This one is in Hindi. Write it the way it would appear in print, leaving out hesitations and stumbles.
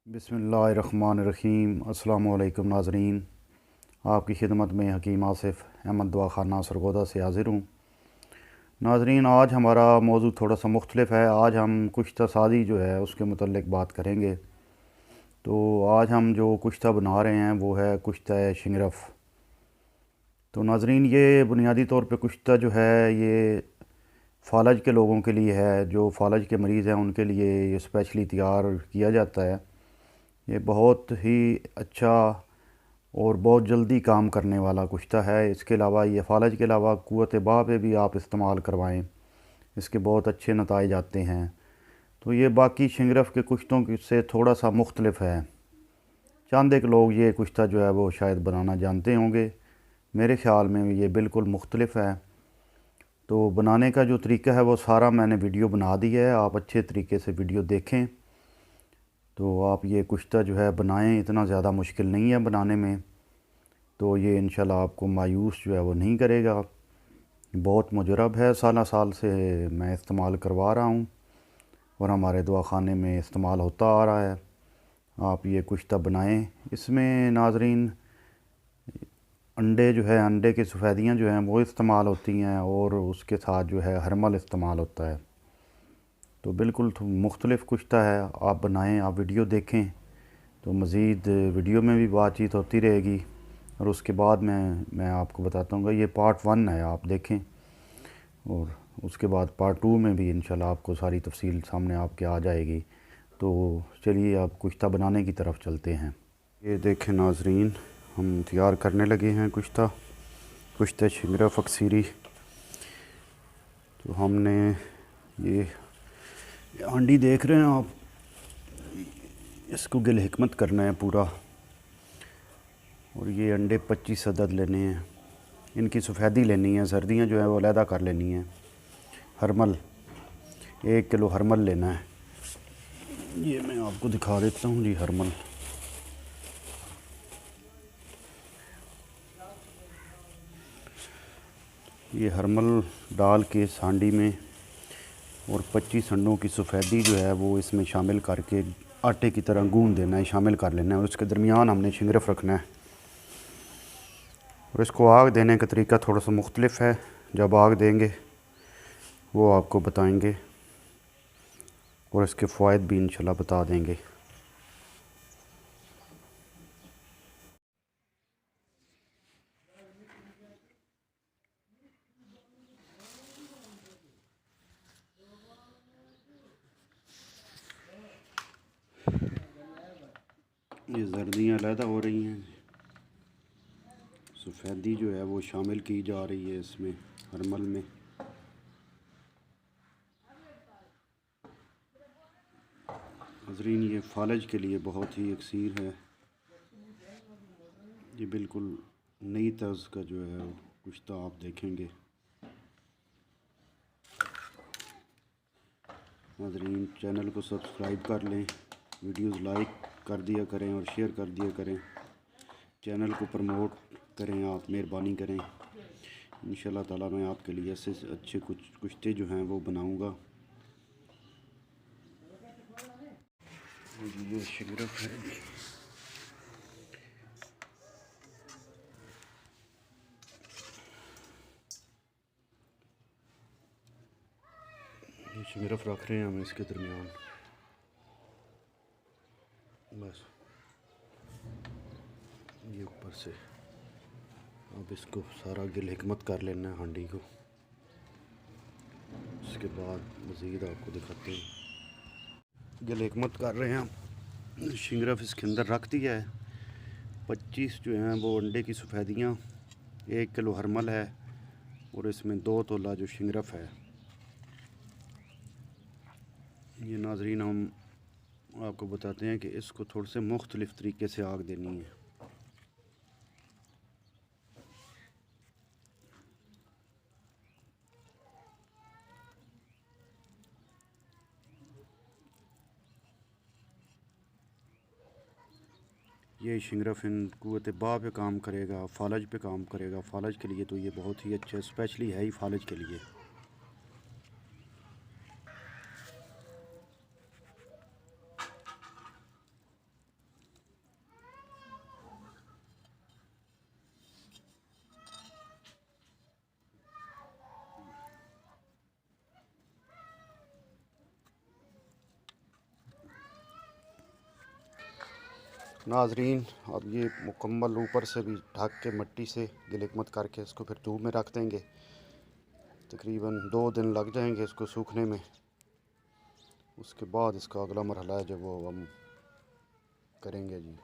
बिस्मिल्लाहिर्रहमानिर्रहीम। अस्सलामु अलैकुम नाज़रीन, आपकी खिदमत में हकीम आसिफ़ अहमद दवाखाना सरगोदा से हाज़िर हूँ। नाज़रीन, आज हमारा मौजू थोड़ा सा मुख्तलिफ है। आज हम कुश्ता सादी जो है उसके मुतल्लिक़ बात करेंगे। तो आज हम जो कुश्ता बना रहे हैं वो है कुश्ता शिंगरफ़। तो नाज़रीन, ये बुनियादी तौर पे कुश्ता जो है ये फ़ालज के लोगों के लिए है। जो फ़ालज के मरीज़ हैं उनके लिए ये स्पेशली तैयार किया जाता है। ये बहुत ही अच्छा और बहुत जल्दी काम करने वाला कुश्ता है। इसके अलावा ये फ़ालज के अलावा क़ुव्वत बाह पे भी आप इस्तेमाल करवाएं, इसके बहुत अच्छे नताइज आते हैं। तो ये बाकी शिंगरफ़ के कुश्तों से थोड़ा सा मुख्तलिफ है। चंद एक लोग ये कुश्ता जो है वो शायद बनाना जानते होंगे, मेरे ख़्याल में ये बिल्कुल मुख्तलिफ है। तो बनाने का जो तरीका है वो सारा मैंने वीडियो बना दी है, आप अच्छे तरीके से वीडियो देखें तो आप ये कुश्ता जो है बनाएं। इतना ज़्यादा मुश्किल नहीं है बनाने में, तो ये इंशाल्लाह आपको मायूस जो है वो नहीं करेगा। बहुत मुजरब है, साल से मैं इस्तेमाल करवा रहा हूँ और हमारे दवाखाने में इस्तेमाल होता आ रहा है। आप ये कुश्ता बनाएं। इसमें नाज़रीन अंडे जो है, अंडे की सफ़ेदियाँ जो हैं वो इस्तेमाल होती हैं और उसके साथ जो है हरमल इस्तेमाल होता है। तो बिल्कुल मुख्तलिफ़ कुश्ता है। आप बनाएं, आप वीडियो देखें तो मज़ीद वीडियो में भी बातचीत होती रहेगी और उसके बाद मैं आपको बताता हूँ। ये पार्ट 1 है, आप देखें और उसके बाद पार्ट 2 में भी इंशाल्लाह आपको सारी तफसील सामने आपके आ जाएगी। तो चलिए अब कुश्ता बनाने की तरफ चलते हैं। ये देखें नाज़रीन, हम तैयार करने लगे हैं कुश्ता शिंगरफ़ अक्सीरी। तो हमने ये हांडी देख रहे हैं आप, इसको गिल हिकमत करना है पूरा। और ये अंडे 25 अदद लेने हैं, इनकी सफ़ेदी लेनी है, सर्दियाँ जो है वो अलहदा कर लेनी है। हरमल 1 किलो हरमल लेना है। ये मैं आपको दिखा देता हूँ जी। हरमल ये हरमल डाल के सांडी में और 25 अंडों की सफ़ेदी जो है वो इसमें शामिल करके आटे की तरह गूंद देना है, शामिल कर लेना है। और उसके दरमियान हमने शिंगरफ़ रखना है। और इसको आग देने का तरीका थोड़ा सा मुख्तलिफ है। जब आग देंगे वो आपको बताएंगे और इसके फ़वाइद भी इंशाल्लाह बता देंगे। ये जर्दियाँ अलहदा हो रही हैं, सफ़ेदी जो है वो शामिल की जा रही है इसमें हरमल में। नाज़रीन, ये फ़ालज के लिए बहुत ही अक्सीर है। ये बिल्कुल नई तर्ज का जो है कुश्ता आप देखेंगे। नाज़रीन, चैनल को सब्सक्राइब कर लें, वीडियोस लाइक कर दिया करें और शेयर कर दिया करें। चैनल को प्रमोट करें, आप मेहरबानी करें। इंशाल्लाह ताला मैं आपके लिए ऐसे अच्छे कुछ कुश्ते जो हैं वो बनाऊंगा। ये शिंगरफ़ है, ये शिंगरफ़ रख रहे हैं हम इसके दरमियान। बस ये ऊपर से अब इसको सारा गिल हिकमत कर लेना है हांडी को। उसके बाद मज़ीद आपको दिखाते हैं। गिल हिकमत कर रहे हैं हम। शिंगरफ़ इसके अंदर रख दिया है। 25 जो हैं वो अंडे की सफ़ेदियाँ, 1 किलो हरमल है और इसमें 2 तोला जो शिंगरफ़ है। ये नाज़रीन हम आपको बताते हैं कि इसको थोड़े से मुख्तलिफ़ तरीके से आग देनी है। ये शिंगरफ़ इन क़ुव्वत बाह पे काम करेगा, फ़ालज पे काम करेगा। फ़ालज के लिए तो ये बहुत ही अच्छा स्पेशली है ही फ़ालज के लिए। नाजरीन अब ये मुकम्मल ऊपर से भी ढक के मिट्टी से गिलकमत करके इसको फिर धूप में रख देंगे। तकरीबन 2 दिन लग जाएंगे इसको सूखने में। उसके बाद इसका अगला मरहला है जो वो हम करेंगे जी।